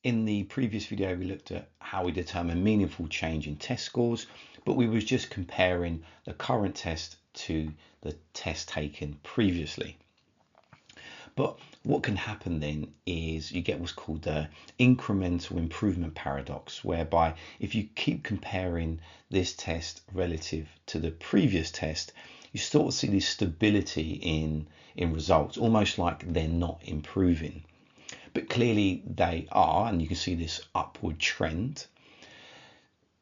In the previous video, we looked at how we determine meaningful change in test scores, but we was just comparing the current test to the test taken previously. But what can happen then is you get what's called the incremental improvement paradox, whereby if you keep comparing this test relative to the previous test, you sort of see this stability in results, almost like they're not improving. But clearly they are, and you can see this upward trend.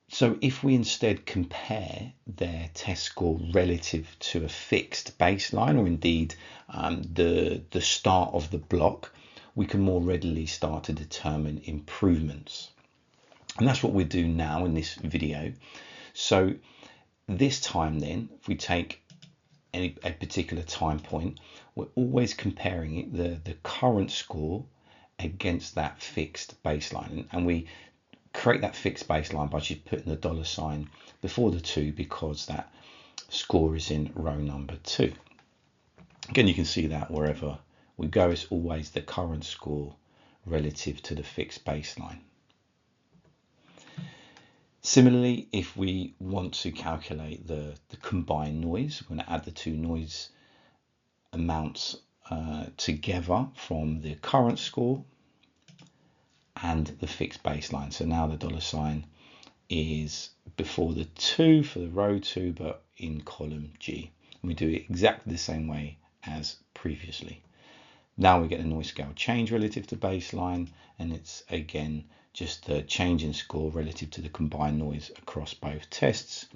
So if we instead compare their test score relative to a fixed baseline, or indeed the start of the block, we can more readily start to determine improvements. And that's what we do now in this video. So this time then, if we take a particular time point, we're always comparing it, the current score against that fixed baseline, and we create that fixed baseline by just putting the $ before the 2 because that score is in row number 2. Again, you can see that wherever we go, it's always the current score relative to the fixed baseline. Similarly, if we want to calculate the combined noise, we're going to add the two noise amounts together from the current score and the fixed baseline. So now the $ is before the 2 for the row 2, but in column G. And we do it exactly the same way as previously. Now we get the noise scale change relative to baseline, and it's again just the change in score relative to the combined noise across both tests.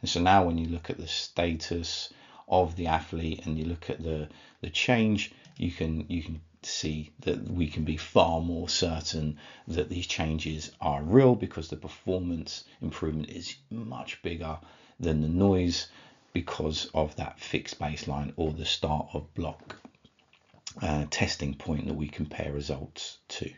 And so now when you look at the status of the athlete and you look at the change, you can see that we can be far more certain that these changes are real, because the performance improvement is much bigger than the noise because of that fixed baseline, or the start of block testing point that we compare results to.